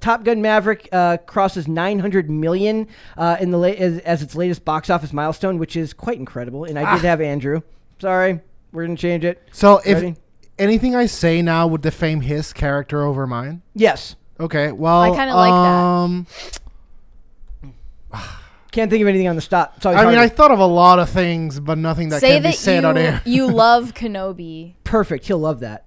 Top Gun Maverick crosses 900 million as its latest box office milestone, which is quite incredible. And I did have Andrew. Sorry, we're going to change it. So if anything I say now would defame his character over mine? Yes. Okay, well... I kind of like that. Can't think of anything on the spot. I thought of a lot of things, but nothing that can be said on air. You love Kenobi. Perfect. He'll love that.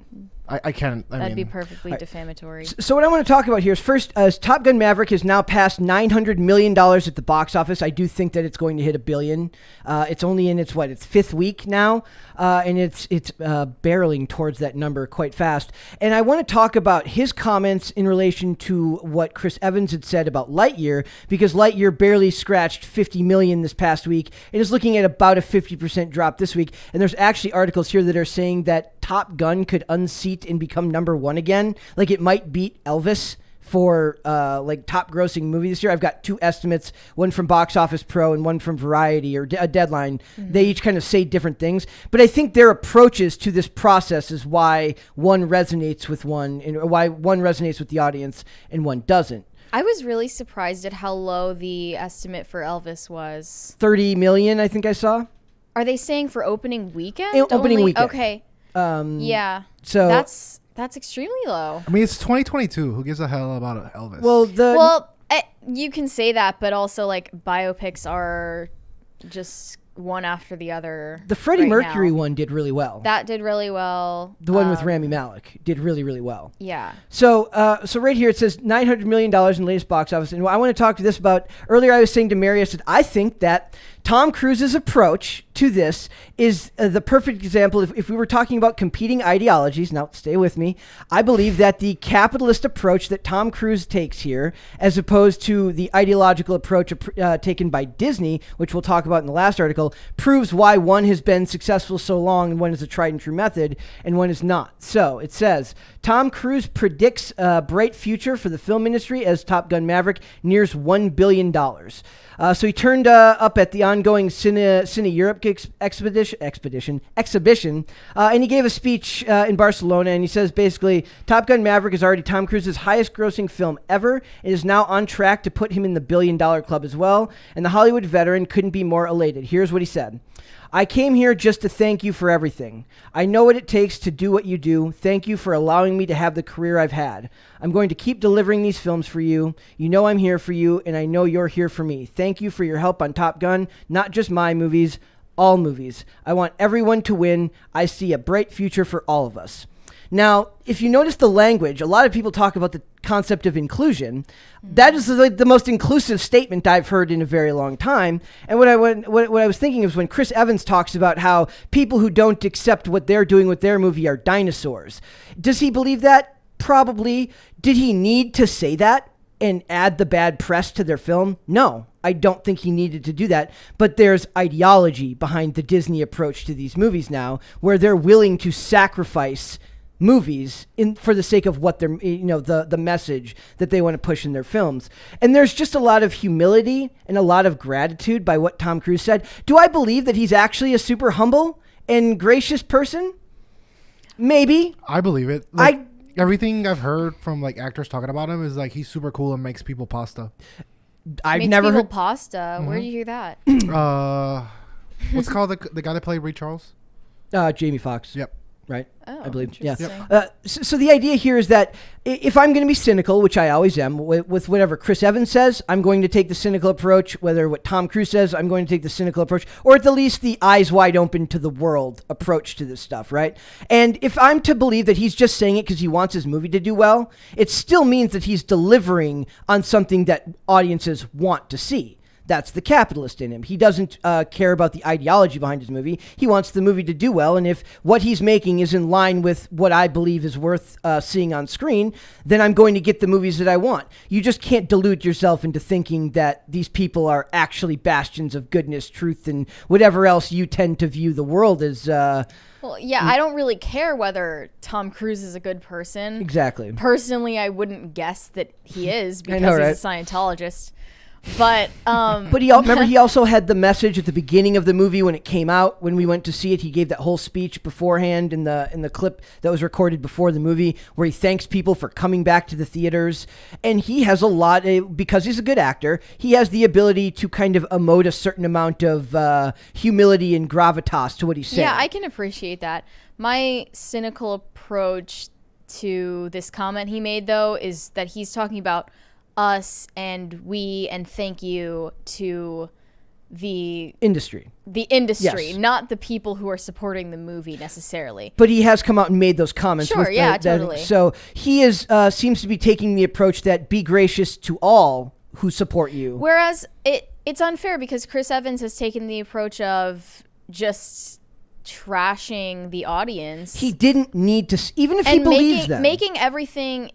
I can't. That'd be perfectly defamatory. So what I want to talk about here is first, Top Gun Maverick has now passed $900 million at the box office. I do think that it's going to hit $1 billion. It's only in its fifth week now, and it's barreling towards that number quite fast. And I want to talk about his comments in relation to what Chris Evans had said about Lightyear, because Lightyear barely scratched 50 million this past week and is looking at about a 50% drop this week. And there's actually articles here that are saying that Top Gun could unseat and become number one again. Like it might beat Elvis for top grossing movie this year. I've got two estimates, one from Box Office Pro and one from Variety or Deadline. Mm-hmm. They each kind of say different things, but I think their approaches to this process is why one resonates with one and why one resonates with the audience and one doesn't. I was really surprised at how low the estimate for Elvis was. 30 million, I think I saw. Are they saying for opening weekend? Opening weekend. Okay. Yeah. So that's extremely low. I mean, it's 2022. Who gives a hell about Elvis? Well, you can say that, but also like biopics are just one after the other. The Freddie Mercury one did really well. That did really well. The one with Rami Malek did really, really well. Yeah. So right here it says $900 million in the latest box office. And I want to talk to this about, earlier I was saying to Mary, I said, I think that Tom Cruise's approach to this is the perfect example. If we were talking about competing ideologies, now stay with me, I believe that the capitalist approach that Tom Cruise takes here, as opposed to the ideological approach taken by Disney, which we'll talk about in the last article, proves why one has been successful so long and one is a tried and true method and one is not. So it says, Tom Cruise predicts a bright future for the film industry as Top Gun Maverick nears $1 billion. So he turned up at the ongoing Cine Europe exhibition, and he gave a speech in Barcelona, and he says basically, Top Gun Maverick is already Tom Cruise's highest grossing film ever. It is now on track to put him in the $1 billion club as well, and the Hollywood veteran couldn't be more elated. Here's what he said. I came here just to thank you for everything. I know what it takes to do what you do. Thank you for allowing me to have the career I've had. I'm going to keep delivering these films for you. You know I'm here for you, and I know you're here for me. Thank you for your help on Top Gun, not just my movies, all movies. I want everyone to win. I see a bright future for all of us. Now, if you notice the language, a lot of people talk about the concept of inclusion. That is like the most inclusive statement I've heard in a very long time. And what I was thinking is when Chris Evans talks about how people who don't accept what they're doing with their movie are dinosaurs. Does he believe that? Probably. Did he need to say that and add the bad press to their film? No, I don't think he needed to do that. But there's ideology behind the Disney approach to these movies now, where they're willing to sacrifice movies for the sake of what they're, the message that they want to push in their films. And there's just a lot of humility and a lot of gratitude by what Tom Cruise said. Do I believe that he's actually a super humble and gracious person? Maybe. I believe it. Everything I've heard from actors talking about him is he's super cool and makes people pasta. I've never heard pasta. Mm-hmm. Where do you hear that? What's called the guy that played Ray Charles? Jamie Foxx. Yep. Right? Oh, I believe. Yeah. Yep. So the idea here is that if I'm going to be cynical, which I always am, with whatever Chris Evans says, I'm going to take the cynical approach. Whether what Tom Cruise says, I'm going to take the cynical approach, or at the least the eyes wide open to the world approach to this stuff, right? And if I'm to believe that he's just saying it because he wants his movie to do well, it still means that he's delivering on something that audiences want to see. That's the capitalist in him. He doesn't care about the ideology behind his movie. He wants the movie to do well, and if what he's making is in line with what I believe is worth seeing on screen, then I'm going to get the movies that I want. You just can't delude yourself into thinking that these people are actually bastions of goodness, truth, and whatever else you tend to view the world as. Well, yeah, I don't really care whether Tom Cruise is a good person. Exactly. Personally, I wouldn't guess that he is because I know, right? he's a Scientologist. But But remember, he also had the message at the beginning of the movie when it came out. When we went to see it, he gave that whole speech beforehand in the clip that was recorded before the movie, where he thanks people for coming back to the theaters. And he has a lot, because he's a good actor, he has the ability to kind of emote a certain amount of humility and gravitas to what he's saying. yeah, I can appreciate that. My cynical approach to this comment he made, though, is that he's talking about us and we and thank you to the industry, yes. Not the people who are supporting the movie necessarily. But he has come out and made those comments. Sure, yeah, totally. So he is seems to be taking the approach that be gracious to all who support you. Whereas it's unfair because Chris Evans has taken the approach of just trashing the audience. He didn't need to, even if he believes them. Making everything,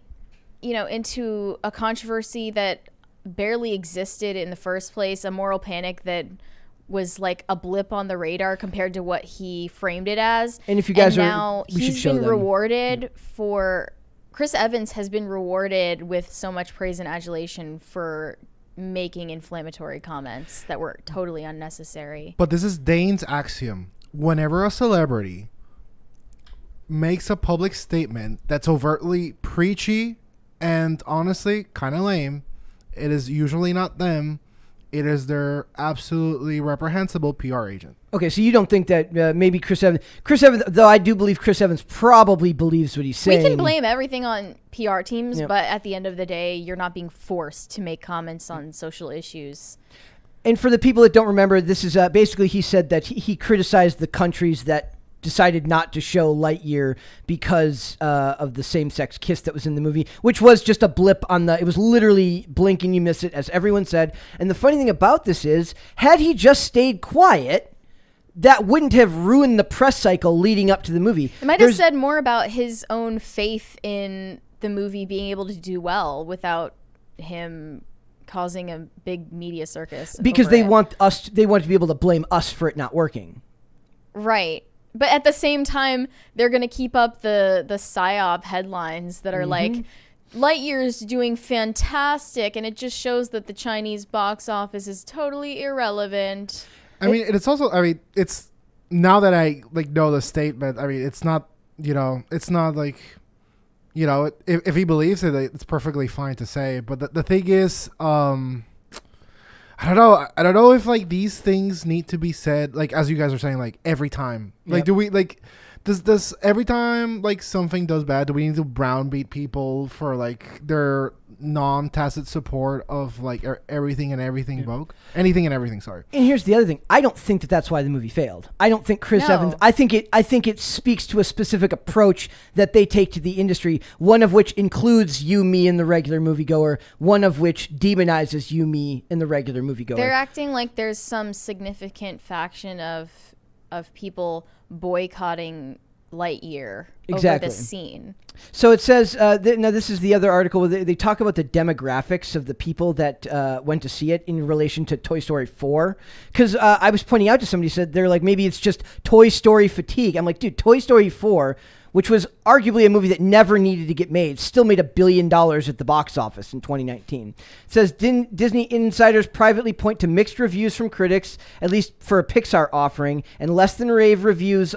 into a controversy that barely existed in the first place, a moral panic that was like a blip on the radar compared to what he framed it as. And if you guys now he's been rewarded for, Chris Evans has been rewarded with so much praise and adulation for making inflammatory comments that were totally unnecessary. But this is Dane's axiom. Whenever a celebrity makes a public statement that's overtly preachy and honestly kind of lame, it is usually not them. It is their absolutely reprehensible PR agent. Okay, so you don't think that maybe Chris Evans, though I do believe Chris Evans probably believes what he's saying. We can blame everything on PR teams, but at the end of the day, you're not being forced to make comments on social issues. And for the people that don't remember, this is basically he said that he criticized the countries that decided not to show Lightyear because of the same-sex kiss that was in the movie, which was just a blip on it was literally blink and you miss it, as everyone said. And the funny thing about this is, had he just stayed quiet, that wouldn't have ruined the press cycle leading up to the movie. It might have said more about his own faith in the movie being able to do well without him causing a big media circus. Because they want to be able to blame us for it not working. Right. But at the same time, they're going to keep up the PSYOP headlines that are like, Lightyear's doing fantastic, and it just shows that the Chinese box office is totally irrelevant. I mean, it's also, it's, now that I know the statement, it's not, it's not like, if he believes it, it's perfectly fine to say. But the thing is, I don't know if these things need to be said, as you guys are saying, every time. Do we does every time something does bad, do we need to browbeat people for their non-tacit support of everything and everything woke? Anything and everything, sorry. And here's the other thing. I don't think that's why the movie failed. I don't think Chris Evans, I think it speaks to a specific approach that they take to the industry, one of which includes you, me, and the regular moviegoer, one of which demonizes you, me, and the regular moviegoer. They're acting like there's some significant faction of people boycotting Lightyear over this scene. So it says, now this is the other article where they talk about the demographics of the people that went to see it in relation to Toy Story 4. Because I was pointing out to somebody, said they're like, maybe it's just Toy Story fatigue. I'm like, dude, Toy Story 4, which was arguably a movie that never needed to get made, still made $1 billion at the box office in 2019. It says Disney insiders privately point to mixed reviews from critics, at least for a Pixar offering, and less than rave reviews,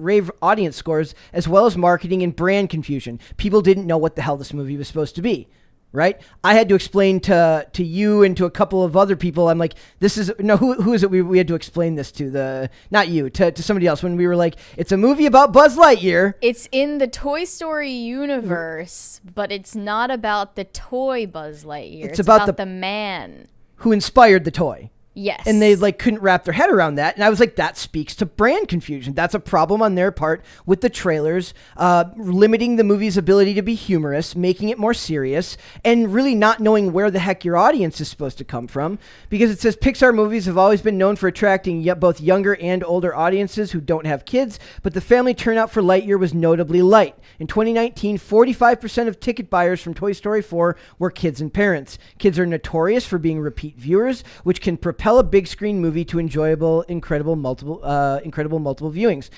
rave audience scores, as well as marketing and brand confusion. People didn't know what the hell this movie was supposed to be. Right? I had to explain to you and to a couple of other people. I'm like, who is it we had to explain this to? Not you, to somebody else, when we were like, it's a movie about Buzz Lightyear. It's in the Toy Story universe, but it's not about the toy Buzz Lightyear. It's about the man who inspired the toy. Yes. And they couldn't wrap their head around that. And I was like, that speaks to brand confusion. That's a problem on their part with the trailers, limiting the movie's ability to be humorous, making it more serious, and really not knowing where the heck your audience is supposed to come from. Because it says Pixar movies have always been known for attracting both younger and older audiences who don't have kids, but the family turnout for Lightyear was notably light. In 2019, 45% of ticket buyers from Toy Story 4 were kids and parents. Kids are notorious for being repeat viewers, which can propel a big screen movie to enjoyable, incredible multiple viewings.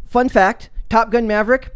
Fun fact: Top Gun Maverick,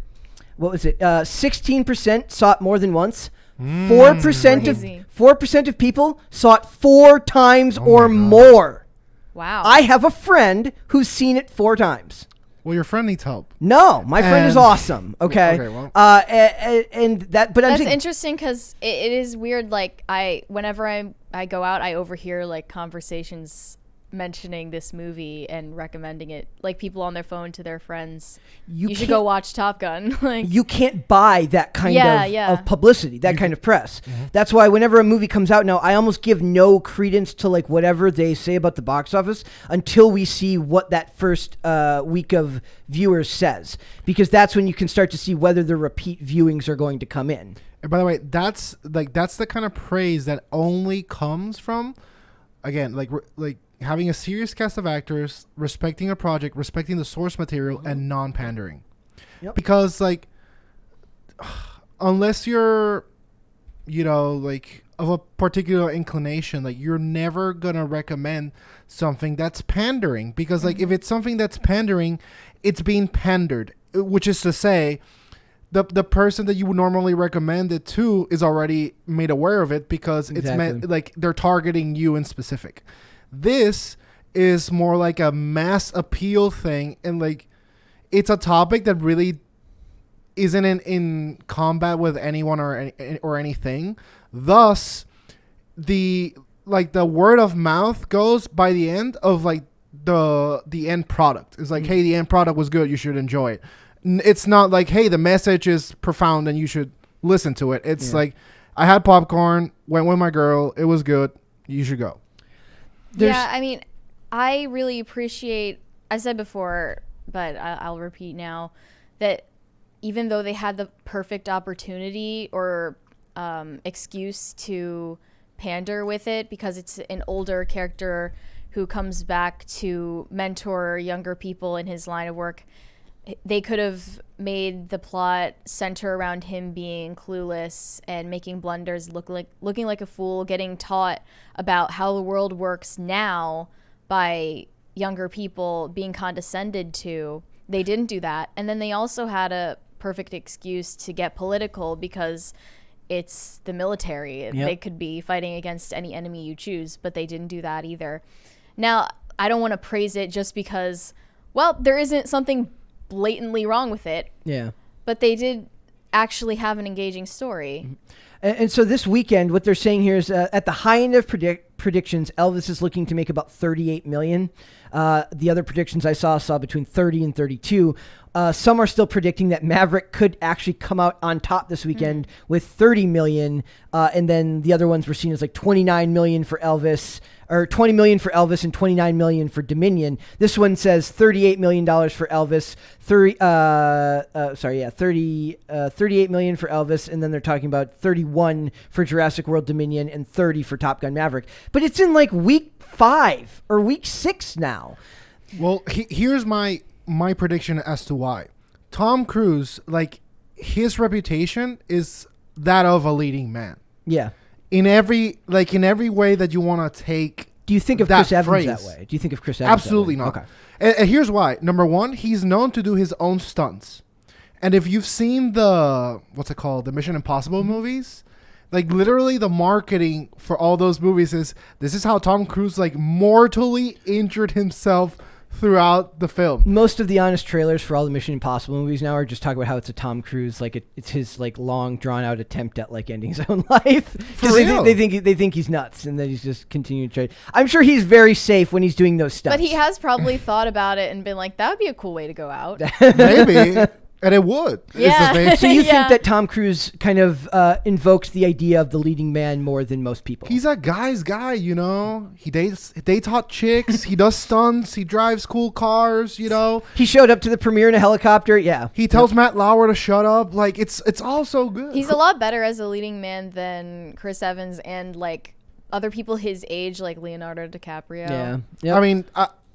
what was it? 16% saw it more than once. 4% 4% of people saw it 4 times Oh or my God. more. Wow. I have a friend who's seen it 4 times. Well, your friend needs help. No, my friend is And- awesome. Okay. Okay, well. And that, but I'm That's saying, interesting because it is weird. Like whenever I go out, I overhear like conversations mentioning this movie and recommending it, like people on their phone to their friends. You should can't- go watch Top Gun. Like, you can't buy that kind of publicity, that kind of press. That's why whenever a movie comes out now, I almost give no credence to like whatever they say about the box office until we see what that first week of viewers says, because that's when you can start to see whether the repeat viewings are going to come in. And by the way, that's the kind of praise that only comes from, again, like having a serious cast of actors, respecting a project, respecting the source material, and non-pandering. Yep. Because like, unless you're, like of a particular inclination, like you're never gonna recommend something that's pandering. Because like if it's something that's pandering, it's being pandered, which is to say, the person that you would normally recommend it to is already made aware of it because it's meant like they're targeting you in specific. This is more like a mass appeal thing, and like it's a topic that really isn't in combat with anyone or anything. Thus, the word of mouth goes by the end of like the end product. It's like, hey, the end product was good, you should enjoy it. It's not like, hey, the message is profound and you should listen to it. It's like, I had popcorn, went with my girl, it was good, you should go. yeah, I mean, I really appreciate, I said before, but I'll repeat now, that even though they had the perfect opportunity or excuse to pander with it, because it's an older character who comes back to mentor younger people in his line of work, they could have made the plot center around him being clueless and making blunders, looking like a fool, getting taught about how the world works now by younger people, being condescended to. They didn't do that. And then they also had a perfect excuse to get political because it's the military. Yep. They could be fighting against any enemy you choose, but they didn't do that either. Now, I don't want to praise it just because, well, there isn't something blatantly wrong with it. Yeah. But they did actually have an engaging story. And so this weekend, what they're saying here is at the high end of predictions, Elvis is looking to make about $38 million. The other predictions I saw between 30 and 32. Some are still predicting that Maverick could actually come out on top this weekend with 30 million. And then the other ones were seen as like 29 million for Elvis, or 20 million for Elvis and 29 million for Dominion. This one says $38 million for Elvis, 38 million for Elvis. And then they're talking about 31 for Jurassic World Dominion and 30 for Top Gun Maverick. But it's in like week 5 or week 6 now. Well, here's my prediction as to why. Tom Cruise, like, his reputation is that of a leading man. Yeah. In every way that you want to take. Do you think of that Chris Evans phrase. that way? Do you think of Chris Evans Absolutely that way? not. Okay. And here's why. Number one, he's known to do his own stunts. And if you've seen the Mission Impossible movies, like literally the marketing for all those movies is, this is how Tom Cruise like mortally injured himself throughout the film. Most of the honest trailers for all the Mission Impossible movies now are just talking about how it's a Tom Cruise, like it's his like long drawn out attempt at like ending his own life. For They real? think he's nuts, and that he's just continuing to try. I'm sure he's very safe when he's doing those stunts. But he has probably thought about it and been like, that would be a cool way to go out. Maybe. And it would. is the Yeah. thing. So you Yeah. think that Tom Cruise kind of invokes the idea of the leading man more than most people? He's a guy's guy, you know. He dates hot chicks. He does stunts. He drives cool cars, you know. He showed up to the premiere in a helicopter. Yeah. He tells Matt Lauer to shut up. Like, it's all so good. He's a lot better as a leading man than Chris Evans and like other people his age, like Leonardo DiCaprio. Yeah. Yep. I mean,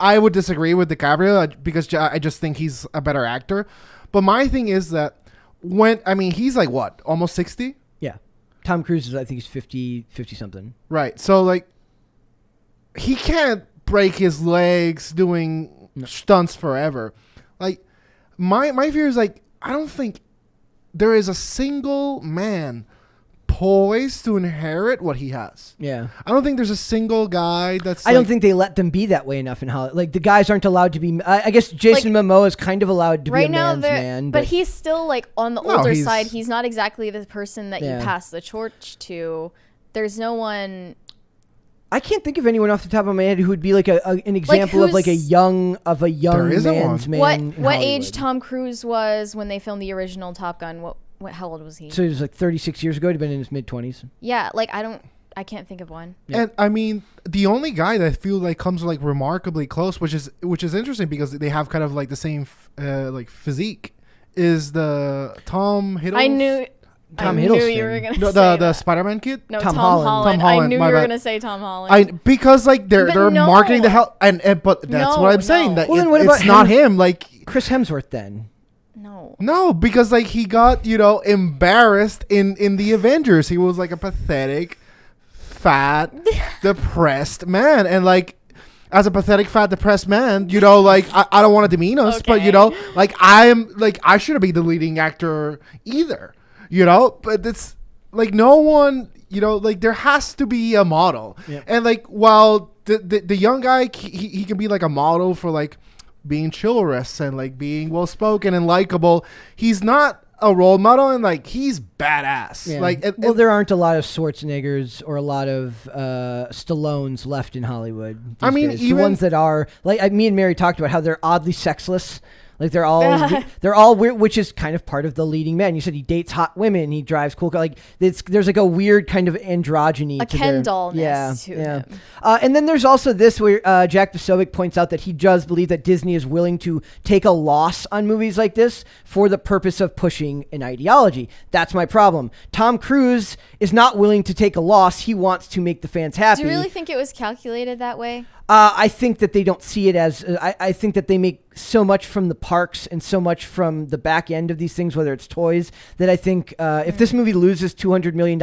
I would disagree with DiCaprio because I just think he's a better actor. But my thing is that he's like what, almost 60? Yeah. Tom Cruise is, I think he's 50 something. Right. So like, he can't break his legs doing stunts forever. Like, my fear is like, I don't think there is a single man poised to inherit what he has. Yeah. I don't think there's a single guy that's. I don't think they let them be that way enough in Hollywood. Like the guys aren't allowed to be. I guess Jason Momoa is kind of allowed to be a man's man, but he's still like on the No, older he's- side. He's not exactly the person that Yeah. you pass the torch to. There's no one. I can't think of anyone off the top of my head who would be like an example of like a who's- young There isn't man's one. man. in What Hollywood. age Tom Cruise was when they filmed the original Top Gun? How old was he? So it was like 36 years ago. He'd been in his mid-20s. Yeah, like I can't think of one. Yeah. And I mean, the only guy that I feel like comes like remarkably close, which is interesting because they have kind of like the same like physique, is the Tom Hiddleston. I knew Tom you Hiddleston. were gonna No, say the that. Spider-Man kid. No, Tom Tom Holland. Holland. Tom Holland, I knew my you were bad. gonna say Tom Holland. Because like they're But no. marketing the hell but that's No, what I'm saying. no. That Well, then what about it's not him? him. Like Chris Hemsworth then. No. because like he got embarrassed in the Avengers. He was like a pathetic, fat, depressed man, and like. As a pathetic, fat, depressed man, like I don't want to demean us, Okay. but like I shouldn't be the leading actor either, But it's like no one, like there has to be a model, Yep. and like while the young guy he can be like a model for like being chivalrous and like being well spoken and likable, he's not a role model, and like he's badass. Yeah. Like Well, there aren't a lot of Schwarzeneggers or a lot of Stallones left in Hollywood. I these mean, days. The even- ones that are like me and Mary talked about how they're oddly sexless. Like they're all weird, which is kind of part of the leading man. You said he dates hot women, he drives cool cars. Like there's like a weird kind of androgyny, A to Ken their, dollness to yeah. him. And then there's also this where Jack Posobiec points out that he does believe that Disney is willing to take a loss on movies like this for the purpose of pushing an ideology. That's my problem. Tom Cruise is not willing to take a loss. He wants to make the fans happy. Do you really think it was calculated that way? I think that they don't see it as. I think that they make so much from the parks and so much from the back end of these things, whether it's toys, that I think if this movie loses $200 million,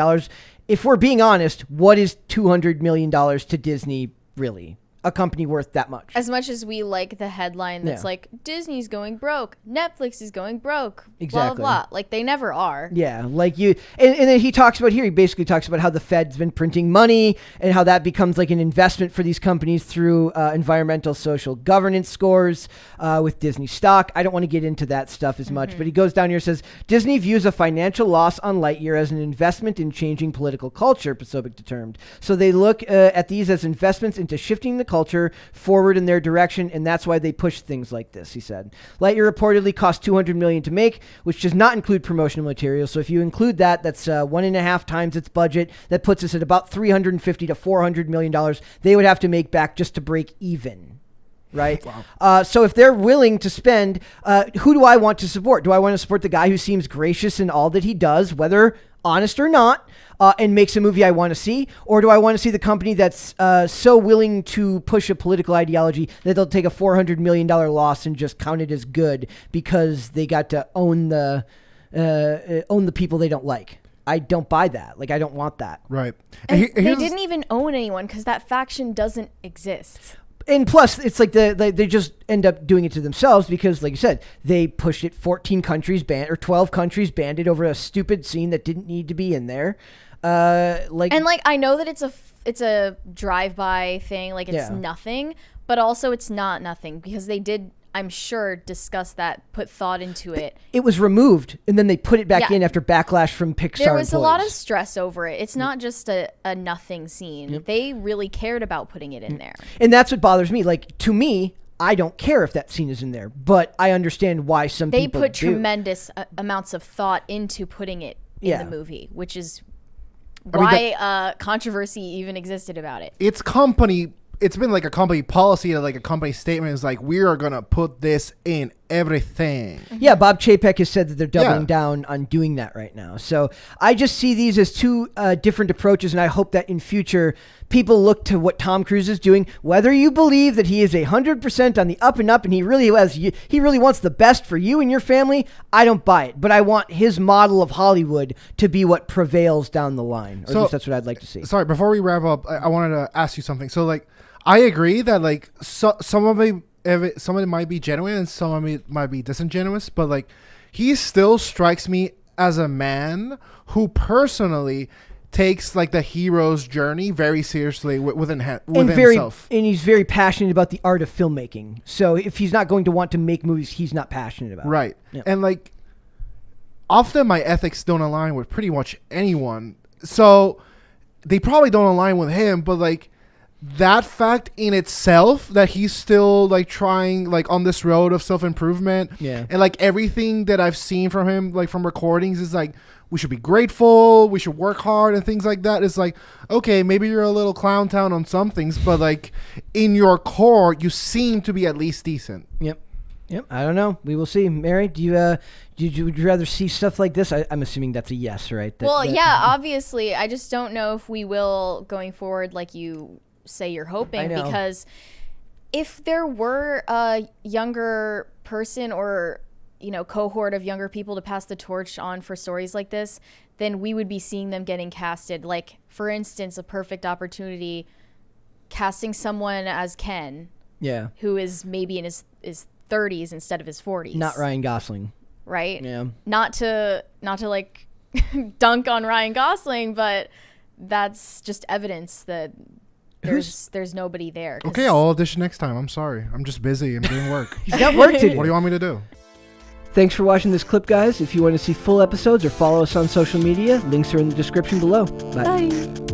if we're being honest, what is $200 million to Disney really? A company worth that much? As much as we like the headline that's Yeah. like Disney's going broke, Netflix is going broke, Exactly. blah blah blah. Like they never are. Yeah, like you, and then he talks about here. He basically talks about how the Fed's been printing money and how that becomes like an investment for these companies through environmental, social governance scores with Disney stock. I don't want to get into that stuff as much, but he goes down here and says Disney views a financial loss on Lightyear as an investment in changing political culture. Posobiec determined. So they look at these as investments into shifting the culture forward in their direction, and that's why they push things like this. He said Lightyear reportedly cost $200 million to make, which does not include promotional materials. So if you include that, that's 1.5 times its budget. That puts us at about $350 to $400 million. They would have to make back just to break even. Right. Wow. So if they're willing to spend, who do I want to support? Do I want to support the guy who seems gracious in all that he does, whether honest or not, and makes a movie I want to see? Or do I want to see the company that's so willing to push a political ideology that they'll take a $400 million loss and just count it as good because they got to own the people they don't like? I don't buy that. Like, I don't want that. right. And they here's- didn't even own anyone because that faction doesn't exist. And plus, it's like they just end up doing it to themselves because, like you said, they pushed it 14 countries banned or 12 countries banned it over a stupid scene that didn't need to be in there. I know that it's a drive-by thing, like it's Yeah. nothing, but also it's not nothing because they did, I'm sure, discuss that, put thought into it. It was removed, and then they put it back Yeah. in after backlash from Pixar. There was a lot of employees. stress over it. It's not just a nothing scene. They really cared about putting it in there. And that's what bothers me. Like, to me, I don't care if that scene is in there, but I understand why some They people put do. tremendous amounts of thought into putting it in Yeah. the movie, which is mean, why controversy even existed about it. It's been like a company policy, like a company statement is like, we are going to put this in everything. Yeah, Bob Chapek has said that they're doubling Yeah. down on doing that right now. So I just see these as two different approaches, and I hope that in future people look to what Tom Cruise is doing. Whether you believe that he is 100% on the up and up, and he really wants the best for you and your family, I don't buy it. But I want his model of Hollywood to be what prevails down the line. Or at least that's what I'd like to see. Sorry, before we wrap up, I wanted to ask you something. So like, I agree that like some of it might be genuine and some of it might be disingenuous, but like he still strikes me as a man who personally takes like the hero's journey very seriously within himself. And he's very passionate about the art of filmmaking. So if he's not going to want to make movies he's not passionate about. Right. Yeah. And like often my ethics don't align with pretty much anyone. So they probably don't align with him, but like that fact in itself that he's still like trying like on this road of self-improvement, and like everything that I've seen from him like from recordings is like we should be grateful, we should work hard and things like that. It's like, okay, maybe you're a little clown town on some things, but like in your core you seem to be at least decent. Yep. I don't know. We will see. Mary, would you rather see stuff like this? I'm assuming that's a yes, right? Yeah, obviously. I just don't know if we will going forward like you say you're hoping, because if there were a younger person or cohort of younger people to pass the torch on for stories like this, then we would be seeing them getting casted. Like, for instance, a perfect opportunity, casting someone as Ken, who is maybe in his 30s instead of his 40s. Not Ryan Gosling, right? Yeah. Not to like dunk on Ryan Gosling, but that's just evidence that there's nobody there. Okay, I'll audition next time. I'm sorry. I'm just busy. I'm doing work. He's got work to do. What do you want me to do? Thanks for watching this clip, guys. If you want to see full episodes or follow us on social media, links are in the description below. Bye.